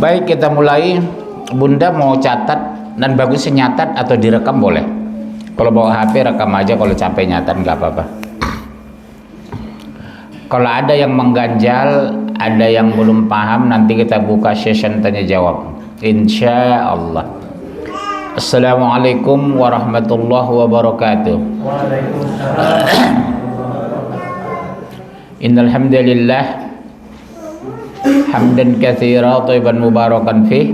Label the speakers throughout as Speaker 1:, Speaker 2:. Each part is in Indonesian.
Speaker 1: Baik, kita mulai. Bunda mau catat dan bagusnya nyatat atau direkam boleh. Kalau bawa HP rekam aja, kalau capek nyatat nggak apa-apa. Kalau ada yang mengganjal, ada yang belum paham, nanti kita buka session tanya jawab. Insya Allah. Assalamualaikum warahmatullahi wabarakatuh. Waalaikumsalam. Innal hamdalillah hamdan katsiran thayyiban mubarakan fih.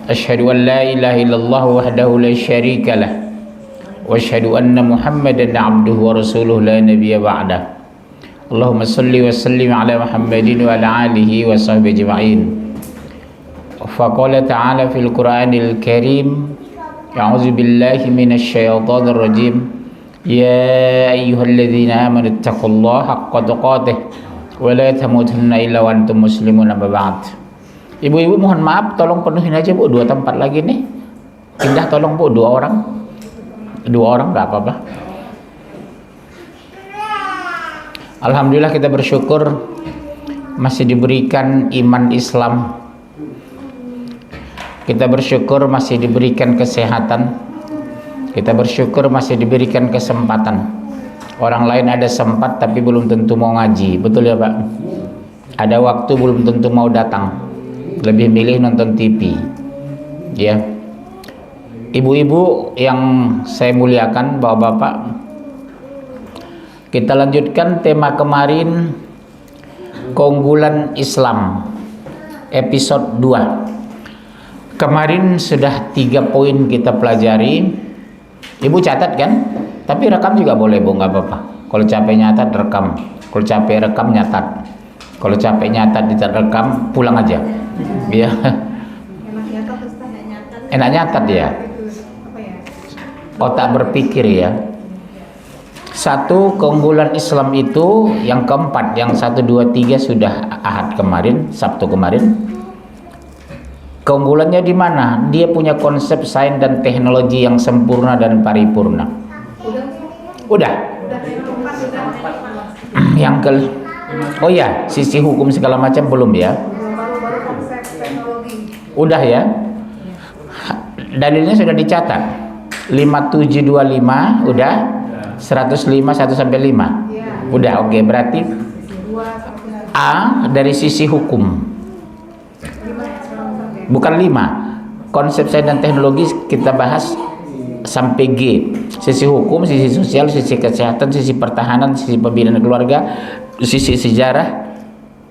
Speaker 1: Asyhadu an la ilaha illallah wahdahu la syarika lah. Wa asyhadu anna Muhammadan abduhu wa rasuluhu la nabiyya ba'dah. Allahumma salli wa sallim ala Muhammadin wa ala alihi wa sahbihi ajma'in. Faqala ta'ala fil Qur'anil Karim, a'udzu billahi minasy syaithanir rajim. Ya ayyuhalladzina amanu taqullaha haqqa tuqatih wa la tamutunna illa wa antum muslimun, amma ba'd. Ibu-ibu mohon maaf, tolong penuhin aja Bu, 2 tempat lagi nih. Pindah tolong Bu, 2 orang. 2 orang enggak apa-apa. Alhamdulillah kita bersyukur masih diberikan iman Islam. Kita bersyukur masih diberikan kesehatan. Kita bersyukur masih diberikan kesempatan. Orang lain ada sempat tapi belum tentu mau ngaji, betul ya Pak? Ada waktu belum tentu mau datang, lebih milih nonton TV. Ya, ibu-ibu yang saya muliakan, bapak-bapak, kita lanjutkan tema kemarin, keunggulan Islam, episode 2. Kemarin sudah 3 poin kita pelajari. Ibu catat kan? Tapi rekam juga boleh Bu, nggak apa-apa. Kalau capek nyatat rekam, kalau capek rekam nyatat, kalau capek nyatat tidak rekam pulang aja. Ya. Enak nyatat ya. Otak berpikir ya. 1, keunggulan Islam itu yang keempat, yang 1, 2, 3 sudah Ahad kemarin, Sabtu kemarin. Keunggulannya di mana? Dia punya konsep sains dan teknologi yang sempurna dan paripurna. Udah. Yang oh ya, sisi hukum segala macam belum ya? Udah ya? Dalilnya sudah dicatat. 5725 udah. 105 1 sampai 5. Udah, oke. Berarti A dari sisi hukum. Bukan 5. Konsep sains dan teknologi kita bahas sampai G. Sisi hukum, sisi sosial, sisi kesehatan, sisi pertahanan, sisi pembinaan keluarga, sisi sejarah.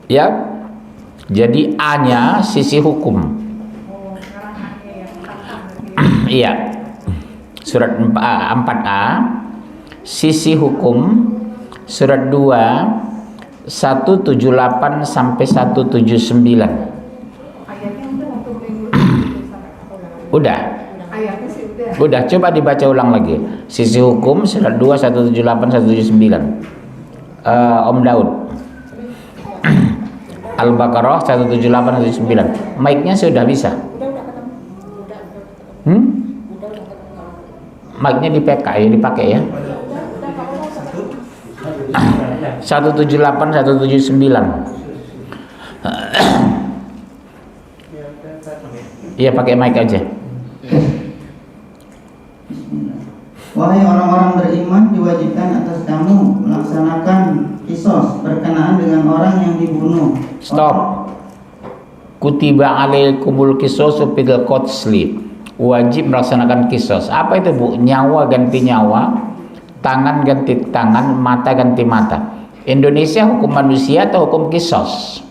Speaker 1: Ya. Jadi A-nya sisi hukum. Iya. Surat 4A sisi hukum, surat 2 178 sampai 179. Udah. Udah, coba dibaca ulang lagi. Sisi hukum surat 2 178 179. Om Daud. Al-Baqarah 178 179. Mic-nya sudah bisa? Mic-nya dipakai ya. 178 179. Iya, pakai mic aja.
Speaker 2: Wahai orang-orang beriman, diwajibkan atas kamu melaksanakan qisas berkenaan dengan orang yang dibunuh.
Speaker 1: Stop. Kutiba alaikumul qisasu fil qatli. Wajib melaksanakan qisas. Apa itu Bu? Nyawa ganti nyawa, tangan ganti tangan, mata ganti mata. Indonesia hukum manusia atau hukum qisas?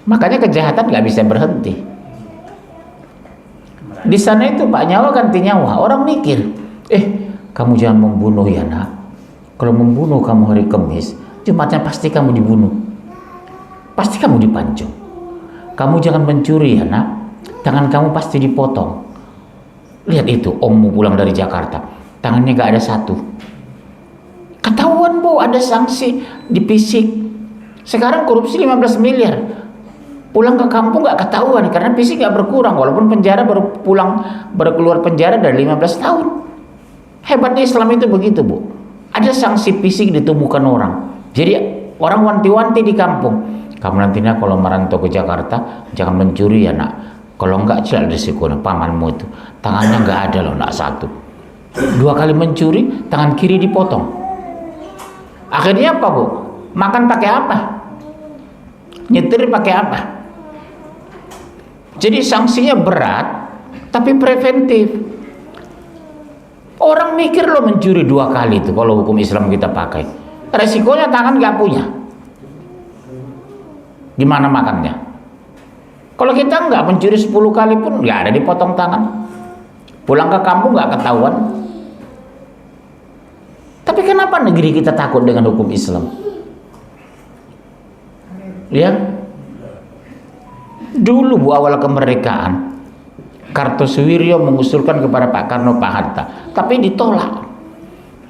Speaker 1: Makanya kejahatan nggak bisa berhenti. Di sana itu Pak, nyawa ganti nyawa. Orang mikir, kamu jangan membunuh ya nak. Kalau membunuh kamu hari Kamis, Jumatnya pasti kamu dibunuh. Pasti kamu dipancung. Kamu jangan mencuri ya nak. Tangan kamu pasti dipotong. Lihat itu, ommu pulang dari Jakarta, tangannya nggak ada satu. Ketahuan Bu, ada sanksi dipisik. Sekarang korupsi 15 miliar. Pulang ke kampung nggak ketahuan karena fisik nggak berkurang, walaupun penjara baru keluar penjara dari 15 tahun. Hebatnya Islam itu begitu Bu. Ada sanksi fisik ditemukan orang. Jadi orang wanti-wanti di kampung, kamu nantinya kalau merantau ke Jakarta jangan mencuri ya nak, kalau enggak jelas risikonya. Pamanmu itu tangannya enggak ada loh, enggak satu, 2 kali mencuri, tangan kiri dipotong. Akhirnya apa bu? Makan pakai apa? Nyetir pakai apa? Jadi sanksinya berat tapi preventif. Orang mikir lo mencuri 2 kali itu kalau hukum Islam kita pakai, resikonya tangan nggak punya, gimana makannya? Kalau kita nggak mencuri 10 kali pun nggak ada dipotong tangan, pulang ke kampung nggak ketahuan. Tapi kenapa negeri kita takut dengan hukum Islam? Ya, dulu bu awal kemerdekaan Kartosuwiryo mengusulkan kepada Pak Karno, Pak Hatta, tapi ditolak.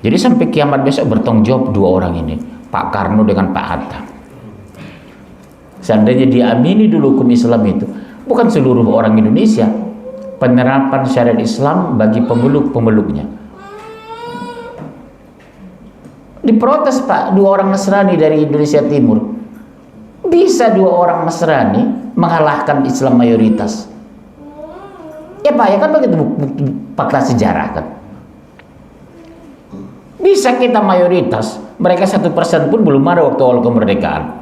Speaker 1: Jadi sampai kiamat besok bertanggung jawab 2 orang ini, Pak Karno dengan Pak Hatta. Seandainya diamini dulu hukum Islam itu, bukan seluruh orang Indonesia, penerapan syariat Islam bagi pemeluk-pemeluknya. Diprotes Pak, 2 orang Nasrani dari Indonesia Timur. Bisa 2 orang Nasrani mengalahkan Islam mayoritas? Ya Pak, ya kan begitu fakta sejarah kan. Bisa kita mayoritas, mereka 1% pun belum ada waktu awal kemerdekaan.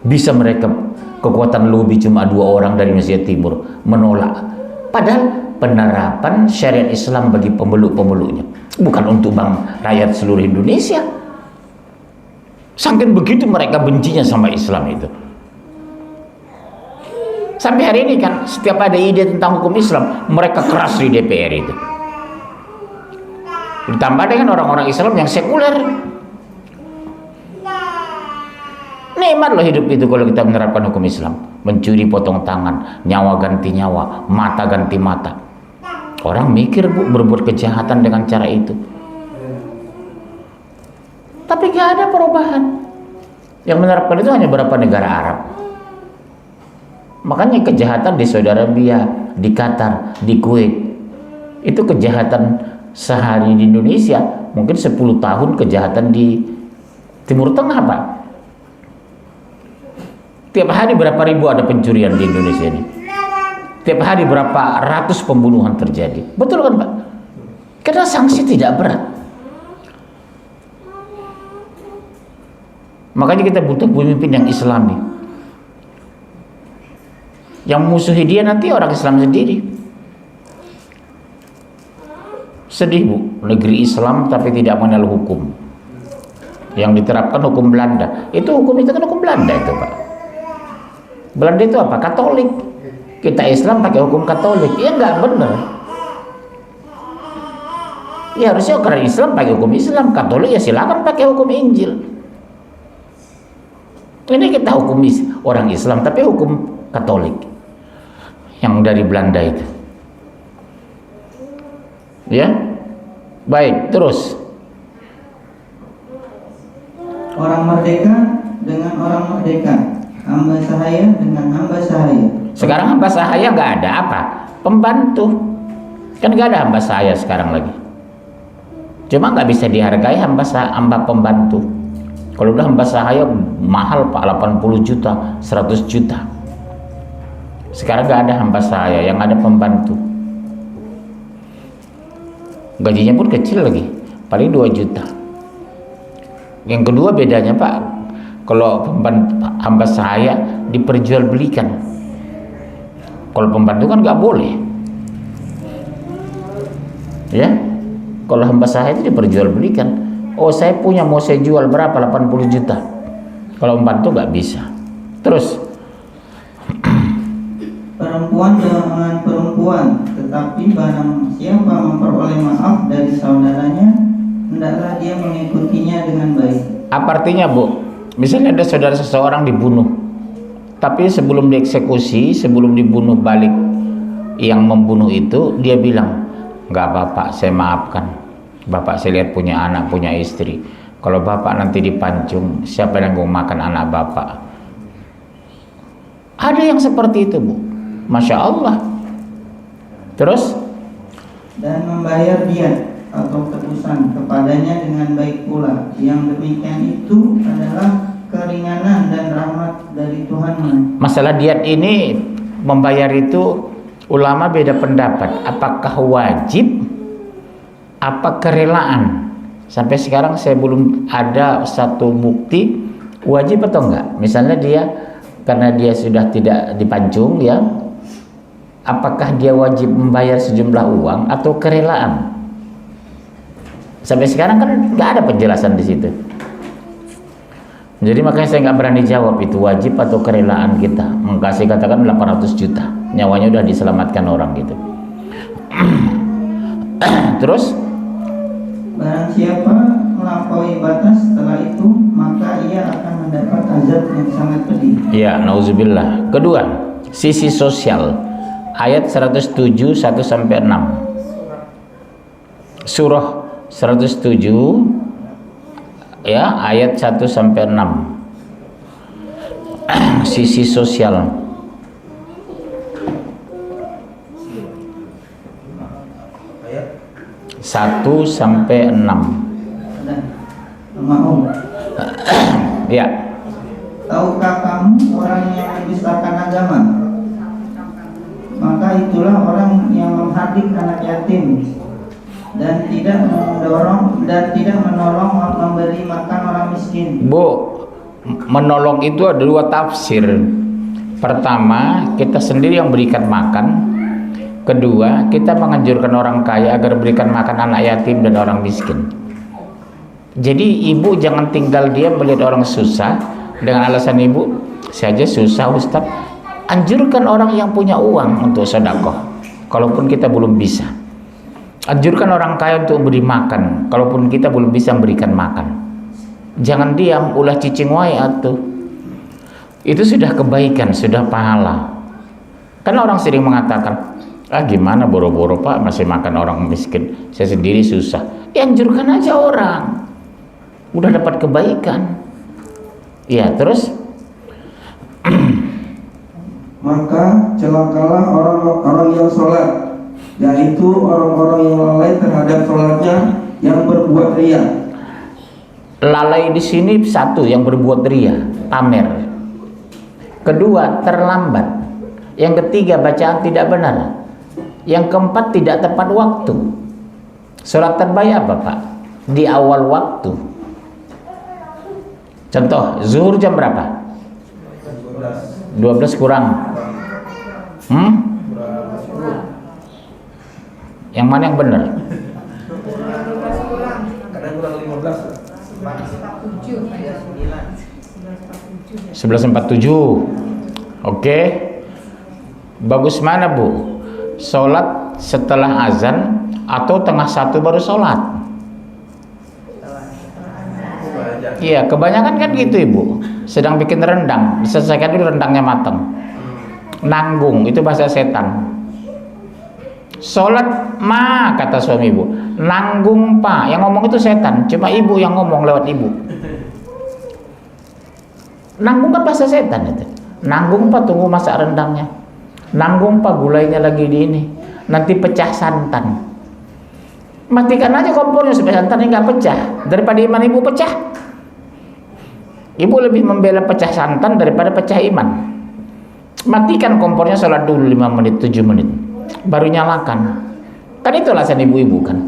Speaker 1: Bisa mereka kekuatan lobby cuma 2 orang dari Indonesia Timur menolak. Padahal penerapan syariat Islam bagi pemeluk-pemeluknya, bukan untuk rakyat seluruh Indonesia. Saking begitu mereka bencinya sama Islam itu. Sampai hari ini kan setiap ada ide tentang hukum Islam, mereka keras di DPR itu. Ditambah dengan orang-orang Islam yang sekuler. Nikmat loh hidup itu kalau kita menerapkan hukum Islam. Mencuri potong tangan, nyawa ganti nyawa, mata ganti mata. Orang mikir bu berbuat kejahatan dengan cara itu. Tapi gak ada perubahan. Yang menerapkan itu hanya beberapa negara Arab. Makanya kejahatan di Saudi Arabia, di Qatar, di Kuwait, itu kejahatan sehari di Indonesia mungkin 10 tahun kejahatan di Timur Tengah Pak. Tiap hari berapa ribu ada pencurian di Indonesia ini. Tiap hari berapa ratus pembunuhan terjadi. Betul kan Pak? Karena sanksi tidak berat. Makanya kita butuh pemimpin yang Islami, yang musuhi dia nanti orang Islam sendiri. Sedih bu, negeri Islam tapi tidak mengenal hukum. Yang diterapkan hukum Belanda. Itu hukum itu kan hukum Belanda itu Pak. Belanda itu apa? Katolik. Kita Islam pakai hukum Katolik. Ya nggak benar. Ya harusnya orang Islam pakai hukum Islam, Katolik ya silakan pakai hukum Injil. Ini kita hukum orang Islam tapi hukum Katolik yang dari Belanda itu. Ya, baik, terus
Speaker 2: orang merdeka dengan orang merdeka, hamba sahaya dengan hamba sahaya.
Speaker 1: Sekarang hamba sahaya nggak ada apa? Pembantu. Kan nggak ada hamba sahaya sekarang lagi. Cuma nggak bisa dihargai hamba pembantu. Kalau udah hamba sahaya mahal Pak, 80 juta, 100 juta. Sekarang nggak ada hamba sahaya, yang ada pembantu. Gajinya pun kecil lagi, paling 2 juta. Yang kedua bedanya Pak, kalau hamba sahaya diperjualbelikan. Kalau pembantu kan nggak boleh. Ya, kalau hamba sahaya itu diperjualbelikan. Oh saya punya, mau saya jual berapa? 80 juta. Kalau membantu nggak bisa. Terus
Speaker 2: perempuan dengan perempuan, tetapi barang siapa memperoleh maaf dari saudaranya, hendaklah dia mengikutinya dengan baik.
Speaker 1: apa artinya bu? Misalnya ada saudara seseorang dibunuh, tapi sebelum dieksekusi, sebelum dibunuh balik yang membunuh itu, dia bilang nggak apa-apa, saya maafkan. Bapak saya lihat punya anak, punya istri. Kalau bapak nanti dipancung, siapa yang mau makan anak bapak? Ada yang seperti itu bu, Masya Allah. Terus?
Speaker 2: Dan membayar diat atau tebusan kepadanya dengan baik pula. Yang demikian itu adalah keringanan dan rahmat dari Tuhanmu.
Speaker 1: Masalah diet ini membayar itu ulama beda pendapat. Apakah wajib? Apa kerelaan? Sampai sekarang saya belum ada satu bukti wajib atau enggak. Misalnya dia karena dia sudah tidak dipancung ya, apakah dia wajib membayar sejumlah uang atau kerelaan? Sampai sekarang kan nggak ada penjelasan di situ. Jadi makanya saya nggak berani jawab itu wajib atau kerelaan kita. Mengkasih katakan 800 juta, nyawanya udah diselamatkan orang gitu. Terus
Speaker 2: Barang siapa melampaui batas setelah itu, maka ia akan mendapat azab yang sangat pedih.
Speaker 1: ya, nauzubillah. Kedua, sisi sosial. Ayat 107 1 sampai 6. Surah 107 ya, ayat 1 sampai 6. Sisi sosial. 1 sampai 6.
Speaker 2: Mau.
Speaker 1: Ya.
Speaker 2: Tahukah kamu orang yang mendustakan agama? Maka itulah orang yang menghardik anak yatim dan tidak menolong memberi makan orang miskin.
Speaker 1: Bu, menolong itu ada dua tafsir. Pertama, kita sendiri yang berikan makan. Kedua, kita menganjurkan orang kaya agar berikan makan anak yatim dan orang miskin. Jadi ibu jangan tinggal diam melihat orang susah dengan alasan ibu, saya aja susah Ustaz. Anjurkan orang yang punya uang untuk sedekah, kalaupun kita belum bisa. Anjurkan orang kaya untuk beri makan, kalaupun kita belum bisa memberikan makan. Jangan diam, ulah cicing wae atuh. Itu sudah kebaikan, sudah pahala. Karena orang sering mengatakan, gimana boro-boro Pak masih makan orang miskin, saya sendiri susah. Ya anjurkan aja orang, udah dapat kebaikan. Ya terus
Speaker 3: maka celakalah orang-orang yang sholat, yaitu orang-orang yang lalai terhadap sholatnya, yang berbuat riya.
Speaker 1: Lalai di sini satu, yang berbuat riya, pamer. Kedua, terlambat. Yang ketiga, bacaan tidak benar. Yang keempat, tidak tepat waktu. Sholat terbaik apa Pak? Di awal waktu. Contoh, zuhur jam berapa? 12 kurang. Yang mana yang benar? 11.47. Oke. Bagus mana Bu? Sholat setelah azan atau tengah satu baru sholat? Iya, kebanyakan kan gitu Ibu. Sedang bikin rendang, diselesaikan dulu rendangnya matang. Nanggung, itu bahasa setan. Sholat kata suami Ibu, nanggung Pak. Yang ngomong itu setan, cuma Ibu yang ngomong lewat Ibu. Nanggung kan bahasa setan itu. Nanggung Pak, tunggu masak rendangnya. Nanggung Pak, gulainya lagi di ini, nanti pecah santan. Matikan aja kompornya supaya santannya nggak pecah, daripada iman Ibu pecah. Ibu lebih membela pecah santan daripada pecah iman. Matikan kompornya, sholat dulu 5 menit 7 menit baru nyalakan. Kan itu alasan ibu-ibu kan.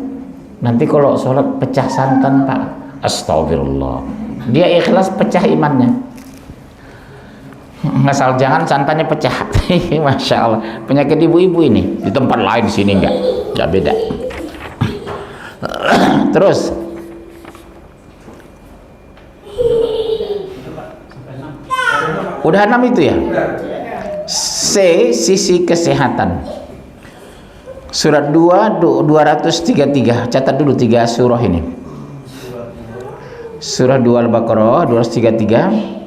Speaker 1: Nanti kalau sholat pecah santan Pak, astagfirullah, dia ikhlas pecah imannya. Asal jangan santannya pecah. Masya Allah, penyakit ibu-ibu ini. Di tempat lain, di sini enggak beda. Terus udah 6 itu ya. C, sisi kesehatan. Surat 2 233. Catat dulu 3 surah ini. Surah 2 Al-Baqarah 233.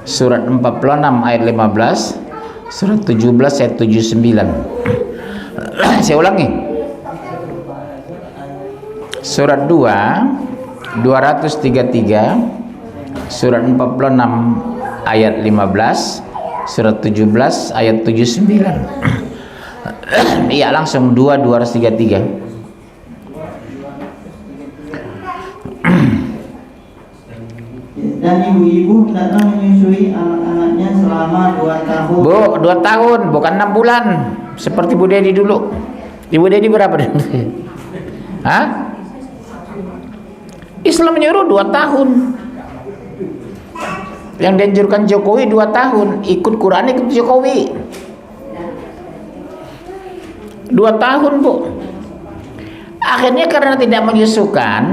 Speaker 1: Surat 46 ayat 15. Surat 17 ayat 79. Saya ulangi. Surat 2 233. Surat 46 ayat 15. Surat 17 ayat 79. Iya, langsung 2 233.
Speaker 2: Dan Dan ibu-ibu hendaklah menyusui anak-anaknya selama 2 tahun.
Speaker 1: Bu, 2 tahun, bukan 6 bulan. Seperti Bu Dedi dulu. Ibu Dedi berapa dulu? Hah? Islam menyuruh 2 tahun. Yang dianjurkan Jokowi 2 tahun. Ikut Quran, ikut Jokowi. 2 tahun, Bu. Akhirnya karena tidak menyusukan,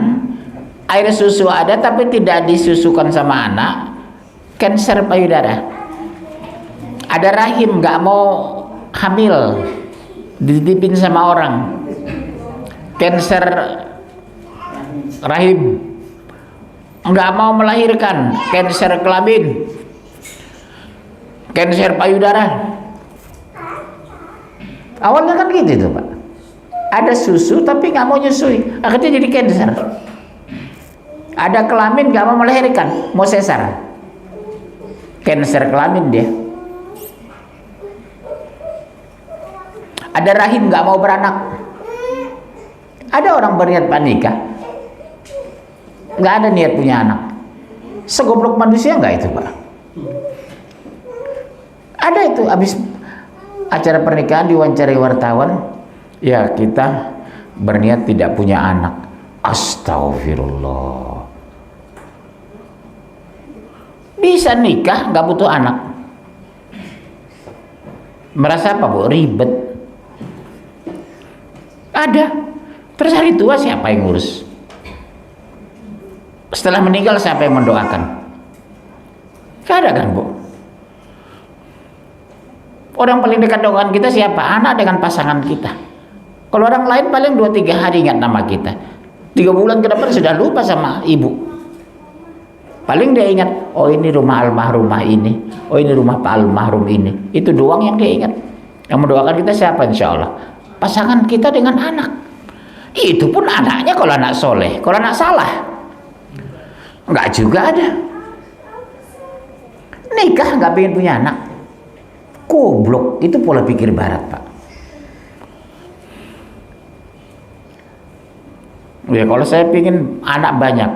Speaker 1: air susu ada tapi tidak disusukan sama anak, kanker payudara. Ada rahim nggak mau hamil, dititipin sama orang, kanker rahim, nggak mau melahirkan, kanker kelamin, kanker payudara. Awalnya kan gitu tuh Pak, ada susu tapi nggak mau nyusui, akhirnya jadi kanker. Ada kelamin nggak mau melahirkan, mau sesar, kanker kelamin dia. Ada rahim nggak mau beranak. Ada orang berniat nikah, nggak ada niat punya anak. Segoblok manusia nggak itu Pak? Ada itu, habis acara pernikahan diwawancari wartawan, ya kita berniat tidak punya anak. Astagfirullah. Bisa nikah nggak butuh anak. Merasa apa Bu? Ribet. Ada. Terus hari tua siapa yang ngurus? Setelah meninggal siapa yang mendoakan? Gak ada kan Bu? Orang paling dekat doakan kita siapa? Anak dengan pasangan kita. Kalau orang lain paling 2-3 hari ingat nama kita. 3 bulan ke depan sudah lupa sama ibu. Paling dia ingat, oh ini rumah almarhumah ini, oh ini rumah Pak almarhum ini. Itu doang yang dia ingat. Yang mendoakan kita siapa? Insya Allah pasangan kita dengan anak. Itu pun anaknya kalau anak soleh, kalau anak salah enggak juga ada. Nikah nggak pengen punya anak, goblok. Itu pola pikir barat Pak. Ya kalau saya pingin anak banyak,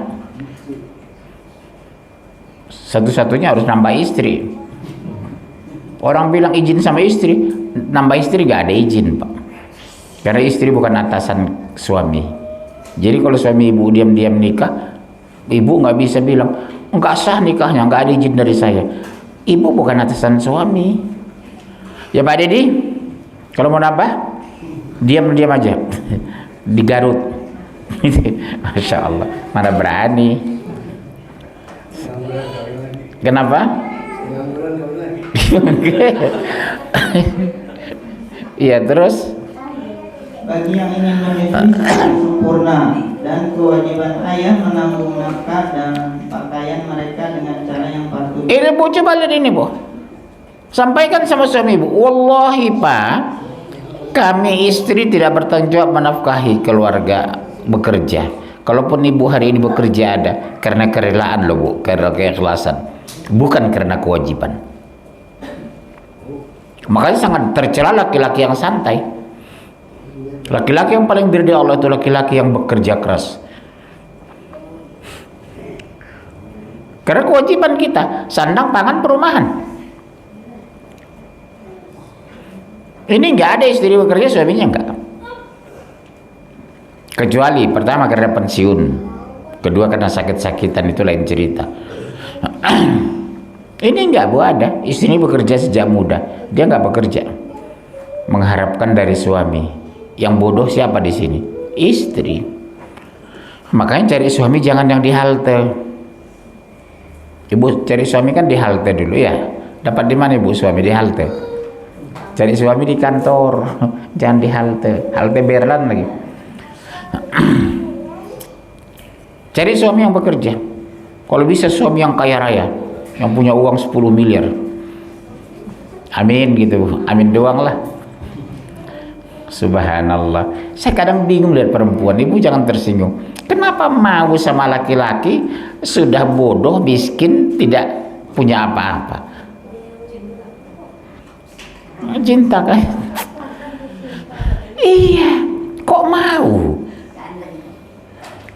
Speaker 1: satu-satunya harus nambah istri. Orang bilang izin sama istri, nambah istri gak ada izin Pak. Karena istri bukan atasan suami. Jadi kalau suami ibu diam-diam nikah, ibu nggak bisa bilang nggak sah nikahnya, nggak ada izin dari saya. Ibu bukan atasan suami. Ya Pak Dedi, kalau mau nambah, diam-diam aja di Garut. Masya Allah, mana berani. Kenapa? Iya terus.
Speaker 2: Bagi yang ingin menyusui secara sempurna, dan kewajiban ayah menanggung nafkah dan pakaian mereka dengan cara yang patut.
Speaker 1: Ini Bu, coba lihat ini Bu. Sampaikan sama suami ibu, wallahi Pak, kami istri tidak bertanggung jawab menafkahi keluarga bekerja. Kalaupun ibu hari ini bekerja ada karena kerelaan loh Bu, karena keikhlasan, bukan karena kewajiban. Makanya sangat tercela laki-laki yang santai. Laki-laki yang paling diridhai Allah itu laki-laki yang bekerja keras. Karena kewajiban kita sandang pangan perumahan. Ini nggak ada istri bekerja suaminya enggak. Kecuali pertama karena pensiun, kedua karena sakit-sakitan, itu lain cerita. Ini enggak Bu, ada istri bekerja sejak muda, dia nggak bekerja, mengharapkan dari suami. Yang bodoh siapa di sini? Istri. Makanya cari suami jangan yang di halte. Ibu cari suami kan di halte dulu ya. Dapat di mana Ibu suami? Di halte. Cari suami di kantor, jangan di halte. Halte Berlan lagi. Cari suami yang bekerja. Kalau bisa suami yang kaya raya, yang punya uang 10 miliar. Amin gitu, amin doang lah. Subhanallah. Saya kadang bingung lihat perempuan. Ibu jangan tersinggung. Kenapa mau sama laki-laki sudah bodoh, miskin, tidak punya apa-apa? Cinta kan? Iya. Kok mau?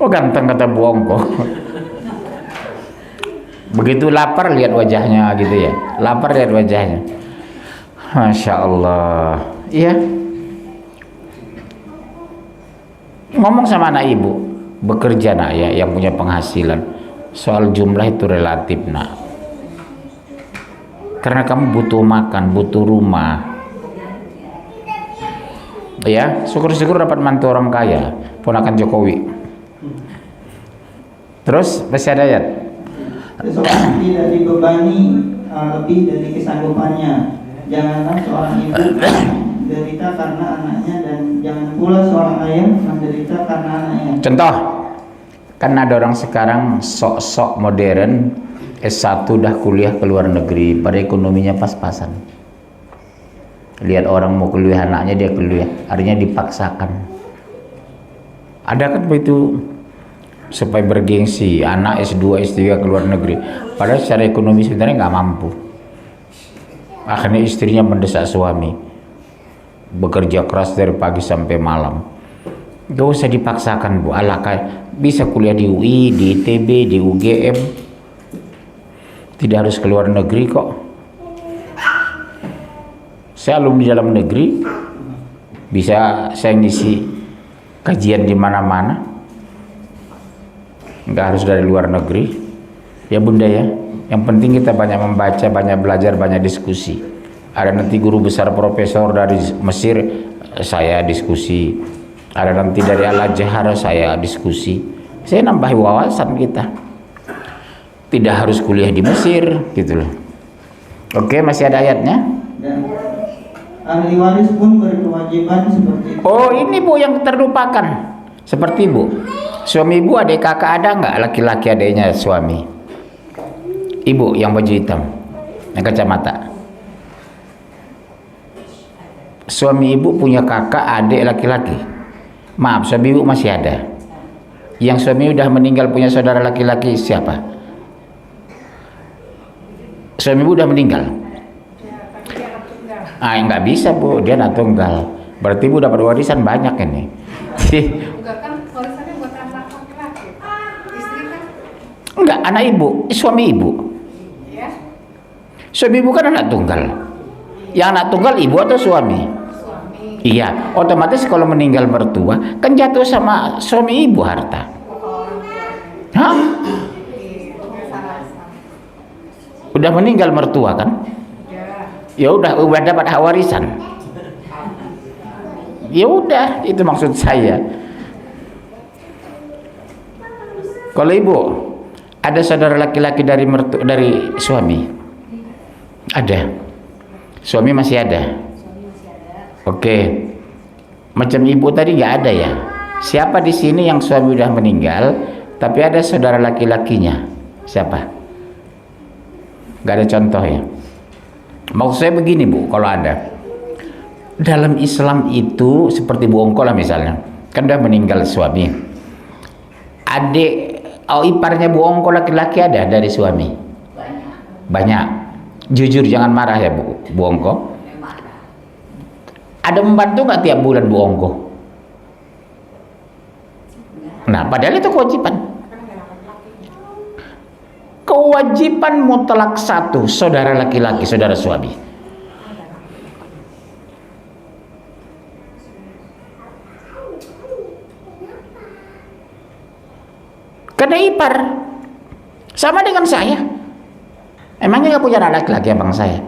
Speaker 1: Oh ganteng kata Bu Ongko. Begitu lapar lihat wajahnya gitu ya. Lapar lihat wajahnya. Masya Allah. Iya. Ngomong sama anak ibu, bekerja nak ya, yang punya penghasilan. Soal jumlah itu relatif nak. Karena kamu butuh makan, butuh rumah. Ya, syukur-syukur dapat mantu orang kaya, ponakan Jokowi. Terus masih ada ayat.
Speaker 2: Seseorang tidak dibebani lebih dari kesanggupannya. Janganlah seorang ibu menderita karena anaknya, dan jangan pula seorang ayah menderita karena anaknya.
Speaker 1: Contoh, kan ada orang sekarang sok-sok modern, S1 dah kuliah ke luar negeri, pada ekonominya pas-pasan. Lihat orang mau kuliah, anaknya dia kuliah, artinya dipaksakan. Ada kan begitu, supaya bergengsi, anak S2, S3 ke luar negeri, padahal secara ekonomi sebenarnya nggak mampu. Akhirnya istrinya mendesak suami, bekerja keras dari pagi sampai malam. Gak usah dipaksakan bu, ala kayak bisa kuliah di UI, di ITB, di UGM, tidak harus ke luar negeri kok. Saya alumni dalam negeri, bisa saya ngisi kajian di mana-mana, nggak harus dari luar negeri. Ya bunda ya, yang penting kita banyak membaca, banyak belajar, banyak diskusi. Ada nanti guru besar profesor dari Mesir, saya diskusi. Ada nanti dari Al-Azhar, saya diskusi. Saya nambah wawasan kita. Tidak harus kuliah di Mesir, gitu loh. Oke, masih ada ayatnya.
Speaker 2: Dan ahli waris pun berkewajiban seperti itu.
Speaker 1: Oh, ini bu yang terlupakan. Seperti bu, suami ibu, adik kakak ada nggak laki-laki adiknya suami? Ibu yang baju hitam, yang kacamata. Suami ibu punya kakak adik laki-laki. Maaf, suami ibu masih ada. Yang suami udah meninggal punya saudara laki-laki siapa? Suami ibu udah meninggal. Ah, nggak bisa bu, dia anak tunggal. Berarti ibu dapat warisan banyak ini.
Speaker 4: Enggak kan warisannya buat anak laki-laki. Istri kan?
Speaker 1: Enggak, anak ibu, suami ibu.
Speaker 4: Ya.
Speaker 1: Suami ibu kan anak tunggal. Yang anak tunggal ibu atau suami?
Speaker 4: Suami.
Speaker 1: Iya, otomatis kalau meninggal mertua kan jatuh sama suami ibu harta. Hah?
Speaker 4: Iya, salah.
Speaker 1: Udah meninggal mertua kan? Ya udah dapat hak warisan. Ya udah, itu maksud saya. Kalau ibu ada saudara laki-laki dari suami, ada. Suami masih ada. Oke. Macam ibu tadi nggak ada ya. Siapa di sini yang suami udah meninggal, tapi ada saudara laki-lakinya? Siapa? Nggak ada contoh ya. Maksud saya begini bu, kalau ada. Dalam Islam itu seperti Bu Ongko lah misalnya, kan udah meninggal suami. Adik iparnya Bu Ongko laki-laki ada dari suami? Banyak. Jujur jangan marah ya Bu Ongko. Ada membantu nggak tiap bulan Bu Ongko? Nah padahal itu kewajiban. Kewajiban mutlak satu, saudara laki-laki, saudara suami. Karena ipar sama dengan saya. Emangnya nggak punya anak laki-laki abang saya?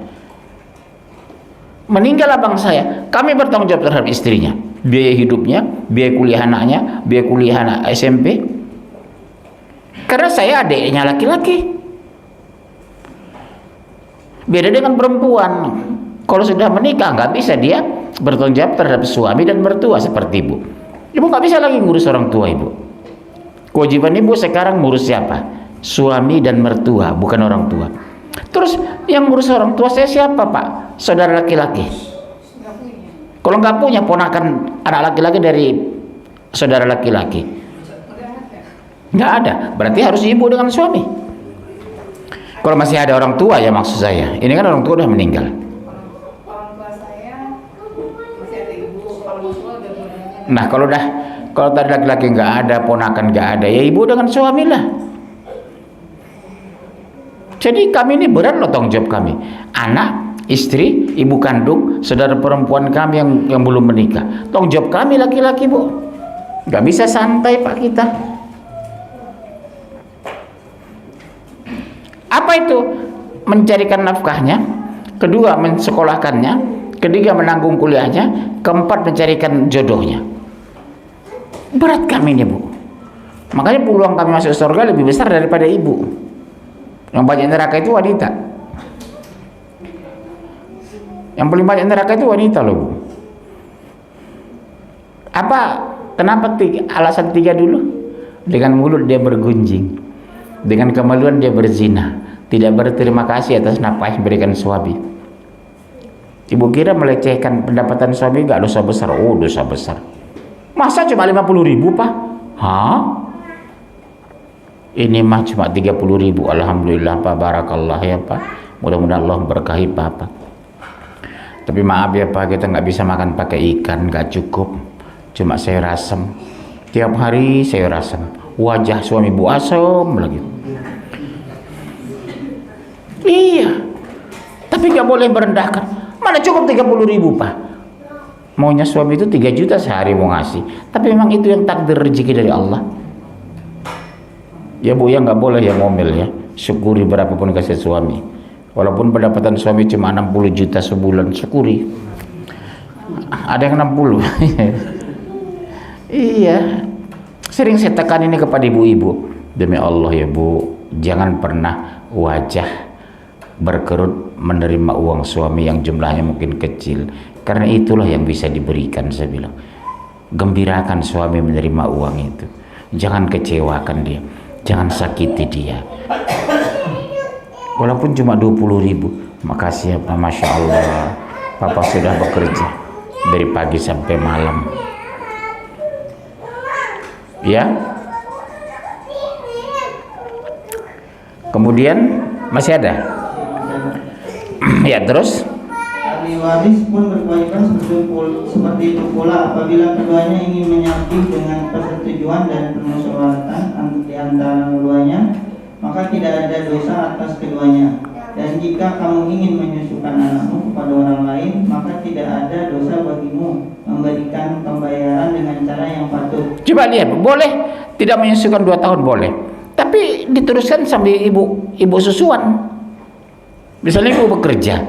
Speaker 1: Meninggal abang saya, kami bertanggung jawab terhadap istrinya, biaya hidupnya, biaya kuliah anaknya, biaya kuliah anak SMP. Karena saya adiknya laki-laki. Beda dengan perempuan. Kalau sudah menikah nggak bisa dia bertanggung jawab terhadap suami dan mertua seperti ibu. Ibu nggak bisa lagi ngurus orang tua ibu. Kewajiban ibu sekarang ngurus siapa? Suami dan mertua, bukan orang tua. Terus yang ngurus orang tua saya siapa pak? Saudara laki-laki. Kalau nggak punya ponakan anak laki-laki dari saudara laki-laki, nggak ada. Berarti harus ibu dengan suami. Kalau masih ada orang tua ya maksud saya. Ini kan orang tua udah meninggal.
Speaker 4: Orang tua saya masih ada ibu, kalau tua udah meninggal.
Speaker 1: Nah kalau tadi laki-laki nggak ada, ponakan nggak ada, ya ibu dengan suami lah. Jadi kami ini berat loh tanggung jawab kami. Anak, istri, ibu kandung, saudara perempuan kami yang belum menikah. Tanggung jawab kami laki-laki, Bu. Gak bisa santai Pak kita. Apa itu? Mencarikan nafkahnya, kedua mensekolahkannya, ketiga menanggung kuliahnya, keempat mencarikan jodohnya. Berat kami ini, Bu. Makanya peluang kami masuk surga lebih besar daripada ibu. Yang banyak neraka itu wanita. Yang paling banyak neraka itu wanita loh, Bu. Kenapa alasan tiga dulu? Dengan mulut dia bergunjing, dengan kemaluan dia berzina, tidak berterima kasih atas nafkah yang diberikan suami. Ibu kira melecehkan pendapatan suami gak dosa besar? Oh, dosa besar. Masa cuma 50.000 Pak? Hah? Ini mah cuma 30.000. Alhamdulillah Pak, barakallah ya Pak. Mudah-mudahan Allah berkahi Pak. Tapi maaf ya Pak, kita nggak bisa makan pakai ikan, nggak cukup. Cuma sayur asem. Tiap hari sayur asem. Wajah suami Bu asem lagi. Iya. Tapi nggak boleh merendahkan. Mana cukup 30.000 Pak? Maunya suami itu 3 juta sehari mau ngasih. Tapi memang itu yang takdir rezeki dari Allah. Ya Bu, ya nggak boleh ya ngomel ya. Syukuri berapapun kasih suami. Walaupun pendapatan suami cuma 60 juta sebulan, syukuri. Ada yang 60. Iya. Sering saya tekan ini kepada ibu-ibu. Demi Allah ya Bu, jangan pernah wajah berkerut menerima uang suami yang jumlahnya mungkin kecil. Karena itulah yang bisa diberikan, saya bilang. Gembirakan suami menerima uang itu. Jangan kecewakan dia. Jangan sakiti dia. Walaupun cuma 20.000. Makasih ya Pak, Masya Allah. Papa sudah bekerja dari pagi sampai malam. Ya. Kemudian masih ada. Ya terus.
Speaker 2: Ahli waris pun berkewajiban seperti itu pula apabila keduanya ingin menyambung dengan persetujuan dan permusyawaratan di antara keduanya, maka tidak ada dosa atas keduanya. Dan jika kamu ingin menyusukan anakmu kepada orang lain, maka tidak ada dosa bagimu memberikan pembayaran dengan cara yang patut.
Speaker 1: Coba lihat, boleh tidak menyusukan 2 tahun boleh, tapi diteruskan sambil ibu susuan. Misalnya ibu bekerja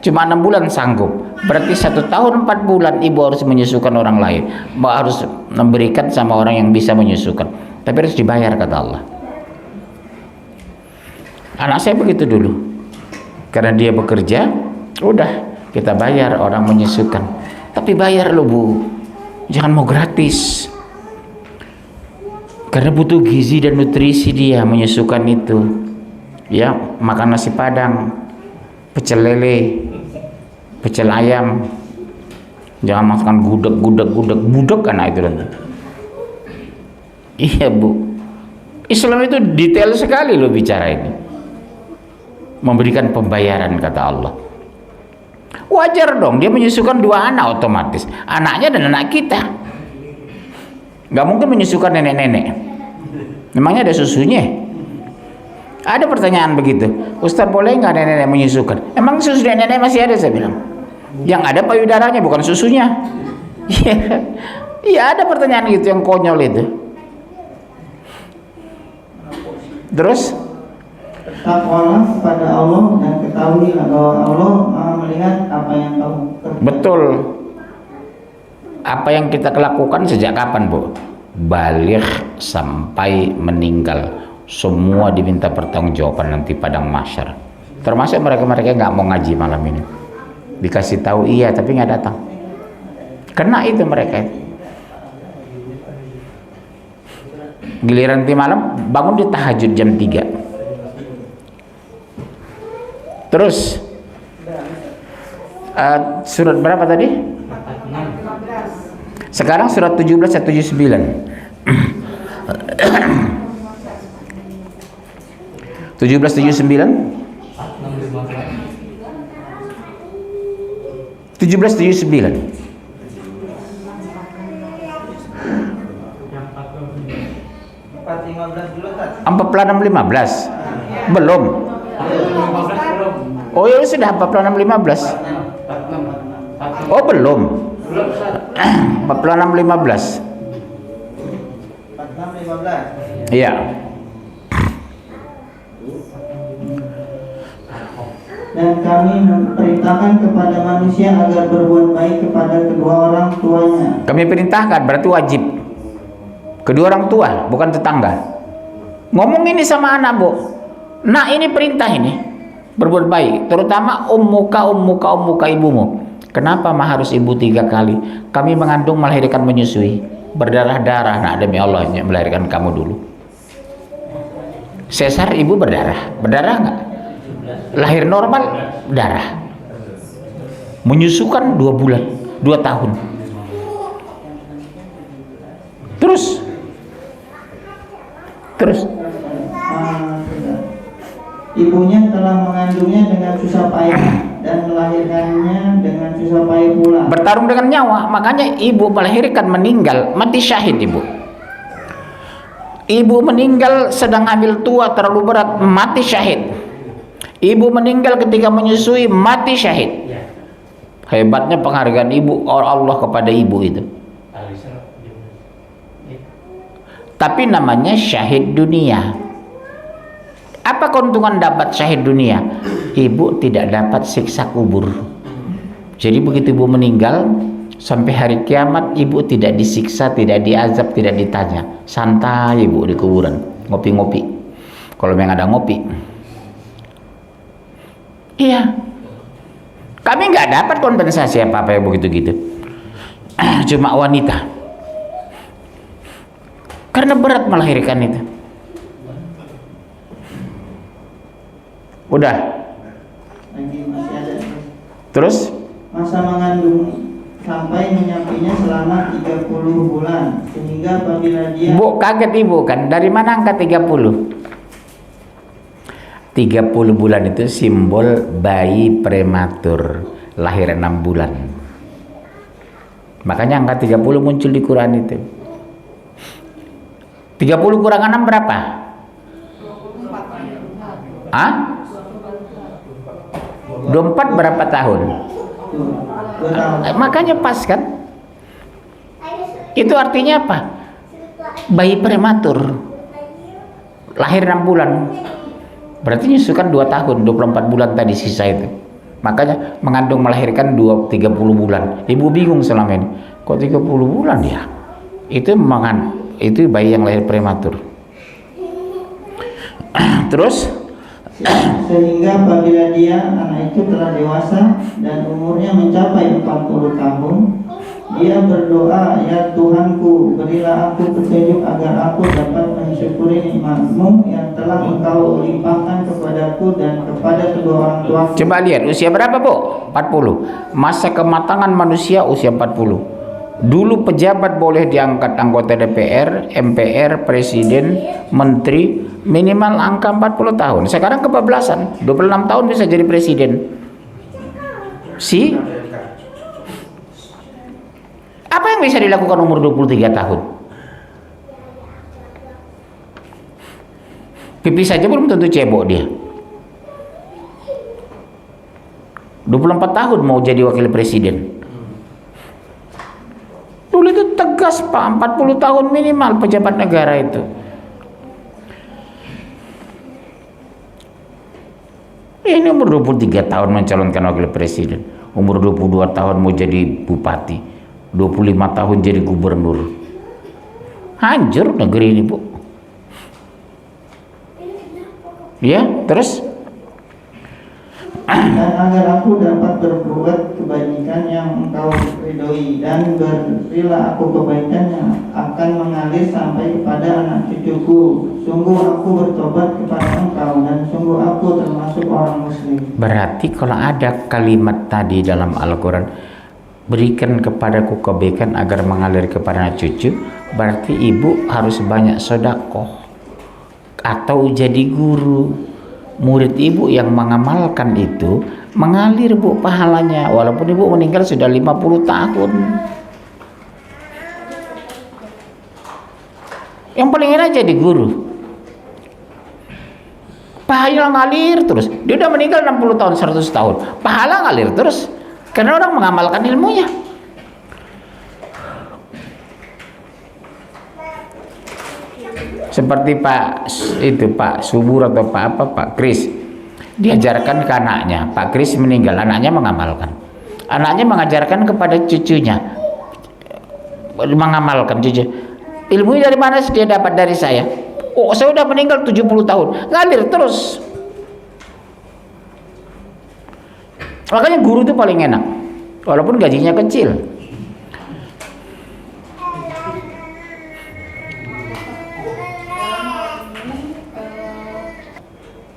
Speaker 1: cuma 6 bulan sanggup, berarti 1 tahun 4 bulan ibu harus menyusukan orang lain, harus memberikan sama orang yang bisa menyusukan, tapi harus dibayar kata Allah. Anak saya begitu dulu, karena dia bekerja, udah kita bayar orang menyusukan, tapi bayar loh Bu, jangan mau gratis, karena butuh gizi dan nutrisi dia menyusukan itu. Ya, makan nasi padang, pecel lele, pecel ayam, jangan makan gudeg anak itu nanti. Iya Bu, Islam itu detail sekali loh bicara ini, memberikan pembayaran kata Allah. Wajar dong dia menyusukan 2 anak, otomatis anaknya dan anak kita. Gak mungkin menyusukan nenek-nenek, memangnya ada susunya? Ada pertanyaan begitu, Ustaz boleh nggak nenek menyusukan? Emang susu nenek masih ada? Saya bilang, yang ada payudaranya bukan susunya. Iya ada pertanyaan gitu yang konyol itu. Terus
Speaker 2: Takwalah kepada Allah dan ketahuilah bahwa Allah Maha melihat apa yang kamu kerjakan.
Speaker 1: betul. Apa yang kita lakukan sejak kapan Bu? Balik sampai meninggal, semua diminta pertanggungjawaban nanti padang mahsyar. Termasuk mereka-mereka nggak mau ngaji malam ini, dikasih tahu iya tapi nggak datang, kena itu mereka. Giliran nanti malam bangun di tahajud jam 3. Terus surat berapa tadi?
Speaker 4: 15.
Speaker 1: Sekarang surat 17 atau 79? 1779? 1779.
Speaker 2: 4:15 dulu kan?
Speaker 1: 4615? Belum. Oh ya sudah 46:15. Oh belum. 46:15.
Speaker 2: 46:15.
Speaker 1: Iya.
Speaker 2: Dan kami memperintahkan kepada manusia agar berbuat baik kepada kedua orang tuanya.
Speaker 1: Kami perintahkan berarti wajib. Kedua orang tua, bukan tetangga. Ngomong ini sama anak, Bu. Nah, ini perintah ini. Berbuat baik, terutama ummuka ibumu. Kenapa mah harus ibu 3 kali? Kami mengandung, melahirkan, menyusui. Berdarah-darah, nah demi Allah melahirkan kamu dulu. Sesar ibu berdarah. Berdarah enggak? Lahir normal darah. Menyusukan 2 bulan, 2 tahun. Terus
Speaker 2: Ibunya telah mengandungnya dengan susah payah dan melahirkannya dengan susah payah pula.
Speaker 1: bertarung dengan nyawa, makanya ibu melahirkan, meninggal, mati syahid ibu. Ibu meninggal sedang hamil tua terlalu berat, mati syahid. Ibu meninggal ketika menyusui, mati syahid. Hebatnya penghargaan ibu Allah kepada ibu itu. Tapi namanya syahid dunia. Apa keuntungan dapat syahid dunia? Ibu tidak dapat siksa kubur. Jadi begitu ibu meninggal, sampai hari kiamat ibu tidak disiksa, tidak diazab, tidak ditanya. Santai ibu di kuburan, ngopi-ngopi. Kalau memang ada ngopi. Iya. Kami nggak dapat kompensasi apa-apa ya begitu gitu. Cuma wanita. Karena berat melahirkan itu. Udah.
Speaker 2: Lagi masih ada.
Speaker 1: Terus?
Speaker 2: Masa mengandung sampai menyampainya selama 30 bulan, sehingga apabila dia...
Speaker 1: Bu, kaget ibu kan? Dari mana angka 30? 30 bulan itu simbol bayi prematur, lahir 6 bulan. Makanya angka 30 muncul di Quran itu. 30 kurang 6 berapa?
Speaker 4: 24.
Speaker 1: Hah? 24 berapa tahun?
Speaker 2: 2 tahun.
Speaker 1: Makanya pas kan? Itu artinya apa? Bayi prematur, lahir 6 bulan. Berarti nyusukan 2 tahun, 24 bulan tadi sisa itu. Makanya mengandung, melahirkan 30 bulan. Ibu bingung selama ini. Kok 30 bulan ya? Itu bayi yang lahir prematur. Terus?
Speaker 2: Sehingga apabila anak itu telah dewasa dan umurnya mencapai 40 tahun, dia berdoa, ya Tuhanku, berilah aku petunjuk agar aku dapat mensyukuri nikmat-Mu yang telah Engkau limpahkan kepadaku dan kepada kedua orang tuaku.
Speaker 1: Coba lihat usia berapa, Bu? 40. Masa kematangan manusia usia 40. Dulu pejabat boleh diangkat anggota DPR, MPR, presiden, menteri, minimal angka 40 tahun. Sekarang kebablasan, 26 tahun bisa jadi presiden. Apa yang bisa dilakukan umur 23 tahun? Pipis saja belum tentu cebok dia. 24 tahun mau jadi wakil presiden. Dulu itu tegas Pak, 40 tahun minimal pejabat negara itu. Ini umur 23 tahun mencalonkan wakil presiden. Umur 22 tahun mau jadi bupati. 25 tahun jadi gubernur. Hancur negeri ini, Bu. Ya, terus?
Speaker 2: Dan agar aku dapat berbuat kebajikan yang Engkau ridhoi, dan berilah aku kebaikan yang akan mengalir sampai kepada anak cucuku. Sungguh aku bertobat kepada Engkau dan sungguh aku termasuk orang muslim. Berarti
Speaker 1: kalau ada kalimat tadi dalam Al-Quran, berikan kepadaku kebaikan agar mengalir kepada anak cucu, berarti ibu harus banyak sedekah atau jadi guru. Murid ibu yang mengamalkan itu mengalir, Bu, pahalanya, walaupun ibu meninggal sudah 50 tahun. Yang paling enak jadi guru. pahala ngalir terus. Dia udah meninggal 60 tahun, 100 tahun, pahala ngalir terus karena orang mengamalkan ilmunya. Seperti Pak Subur atau Pak Kris, diajarkan ke anaknya. Pak Kris meninggal, anaknya mengamalkan, anaknya mengajarkan kepada cucunya, mengamalkan cucu. Ilmu dari mana dia dapat? Dari saya. Oh, saya udah meninggal 70 tahun, ngalir terus. Makanya guru itu paling enak, walaupun gajinya kecil.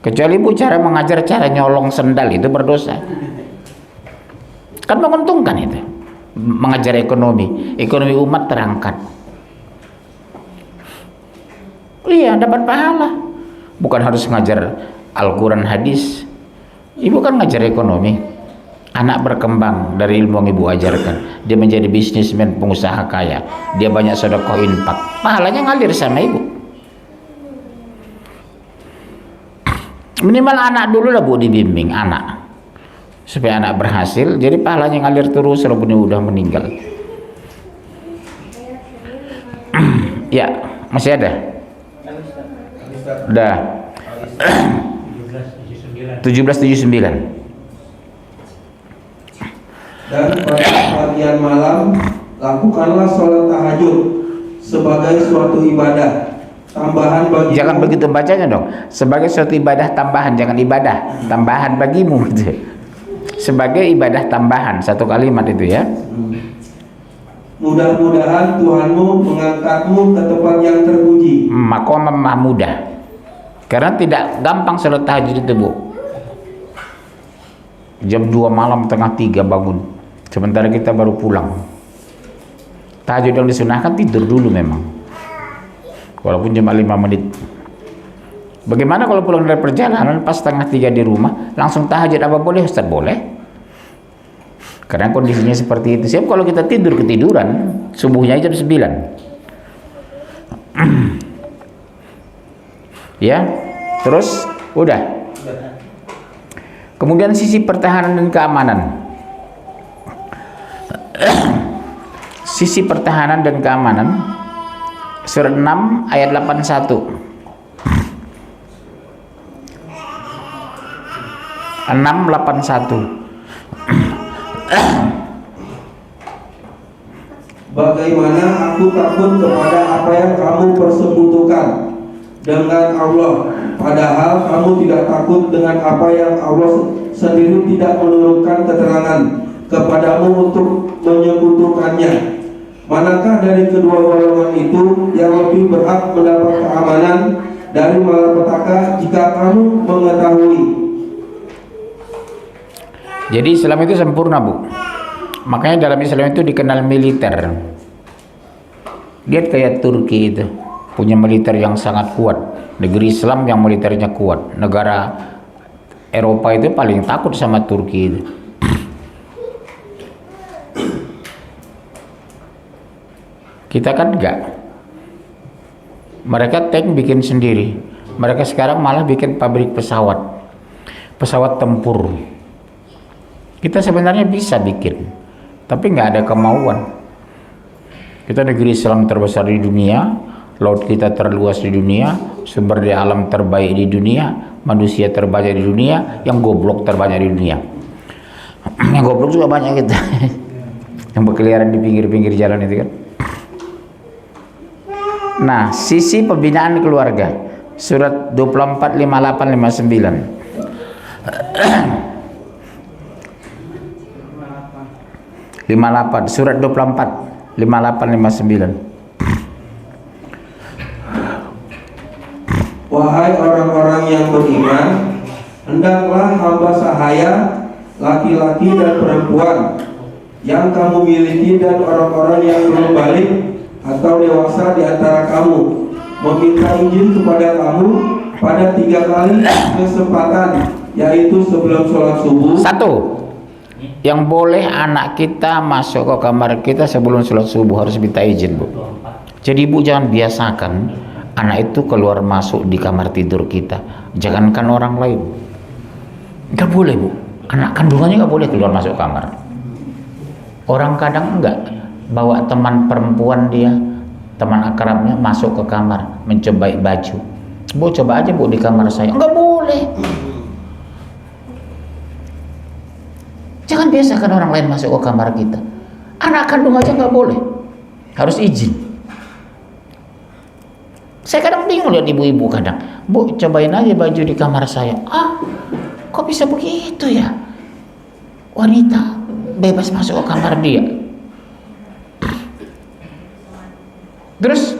Speaker 1: Kecuali Bu cara mengajar cara nyolong sendal itu berdosa. Kan menguntungkan itu. Mengajar ekonomi umat terangkat. Iya, dapat pahala. Bukan harus ngajar Al-Quran hadis. Ibu kan ngajar ekonomi. Anak berkembang dari ilmu yang ibu ajarkan. Dia menjadi bisnismen, pengusaha kaya. Dia banyak sedekah infak. Pahalanya ngalir sama ibu. Minimal anak dulu lah Bu dibimbing anak. Supaya anak berhasil. Jadi pahalanya ngalir terus walaupun dia udah meninggal. Ya, masih ada? Udah. 1779.
Speaker 3: Dan pada pagi malam lakukanlah sholat tahajud sebagai suatu ibadah tambahan bagi.
Speaker 1: Jangan begitu bacanya dong. Sebagai suatu ibadah tambahan, jangan ibadah tambahan bagimu gitu. Sebagai ibadah tambahan, satu kalimat itu ya.
Speaker 3: Mudah-mudahan Tuhanmu mengangkatmu ke tempat yang terpuji.
Speaker 1: Maqam mahmudah. Karena tidak gampang sholat tahajud itu Bu. Jam 2 malam, tengah 3 bangun. Sementara kita baru pulang. Tahajud yang disunahkan tidur dulu memang. Walaupun cuma 5 menit. Bagaimana kalau pulang dari perjalanan pas setengah 3 di rumah langsung tahajud, apa boleh Ustaz? Boleh. Karena kondisinya seperti itu. Siap kalau kita tidur ketiduran, subuhnya jam 9. Ya, terus udah. Kemudian sisi pertahanan dan keamanan. Sisi pertahanan dan keamanan. Surat 6 ayat 81. 681.
Speaker 3: Bagaimana aku takut kepada apa yang kamu persekutukan dengan Allah, padahal kamu tidak takut dengan apa yang Allah sendiri tidak menurunkan keterangan kepadamu untuk menyekutukannya. Manakah dari kedua golongan itu yang lebih berhak mendapat keamanan dari malapetaka jika kamu mengetahui?
Speaker 1: Jadi Islam itu sempurna Bu. Makanya dalam Islam itu dikenal militer. Lihat kayak Turki itu, punya militer yang sangat kuat. Negeri Islam yang militernya kuat. Negara Eropa itu paling takut sama Turki itu. Kita kan enggak. Mereka tank bikin sendiri. Mereka sekarang malah bikin pabrik pesawat. Pesawat tempur. Kita sebenarnya bisa bikin, tapi nggak ada kemauan. Kita negeri Islam terbesar di dunia, laut kita terluas di dunia, sumber daya alam terbaik di dunia, manusia terbanyak di dunia, yang goblok terbanyak di dunia. Yang goblok juga banyak kita. Yang berkeliaran di pinggir-pinggir jalan itu kan. Nah, sisi pembinaan keluarga. Surat 24, 58, 59. 58, surat 24, 58, 59.
Speaker 3: Wahai orang-orang yang beriman, hendaklah hamba sahaya, laki-laki dan perempuan yang kamu miliki dan orang-orang yang belum balik atau dewasa di antara kamu meminta izin kepada kamu pada 3 kali kesempatan, yaitu sebelum sholat subuh.
Speaker 1: 1. Yang boleh anak kita masuk ke kamar kita sebelum sholat subuh harus minta izin Bu. Jadi Ibu jangan biasakan anak itu keluar masuk di kamar tidur kita, jangankan orang lain, nggak boleh bu, anak kandungannya nggak boleh keluar masuk kamar. Orang kadang enggak bawa teman perempuan dia, teman akrabnya masuk ke kamar mencobai baju. Bu coba aja bu di kamar saya, nggak boleh. Jangan biasakan orang lain masuk ke kamar kita. Anak kandung aja nggak boleh, harus izin. Saya kadang bingung lihat ibu-ibu kadang, bu cobain aja baju di kamar saya. Ah, kok bisa begitu ya? Wanita bebas masuk ke kamar dia. Terus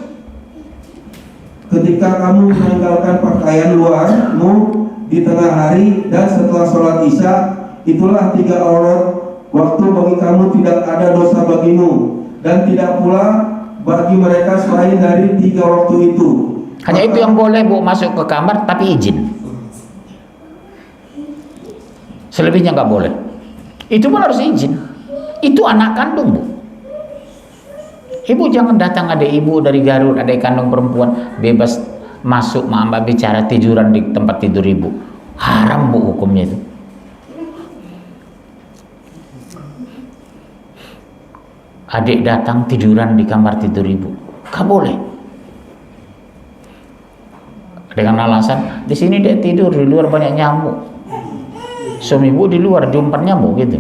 Speaker 3: ketika kamu meninggalkan pakaian luarmu di tengah hari dan setelah sholat isya, itulah 3 aurat waktu bagi kamu, tidak ada dosa bagimu dan tidak pula bagi mereka selain dari 3 waktu itu.
Speaker 1: Hanya itu yang boleh bu, masuk ke kamar tapi izin. Selebihnya nggak boleh. Itu pun harus izin. Itu anak kandung bu. Ibu jangan datang adik ibu dari Garut, adik kandung perempuan bebas masuk mbak bicara tiduran di tempat tidur ibu. Haram bu hukumnya itu. Adik datang tiduran di kamar tidur ibu, gak boleh. Dengan alasan di sini dia tidur, di luar banyak nyamuk. Suami ibu di luar diumpat nyamuk gitu.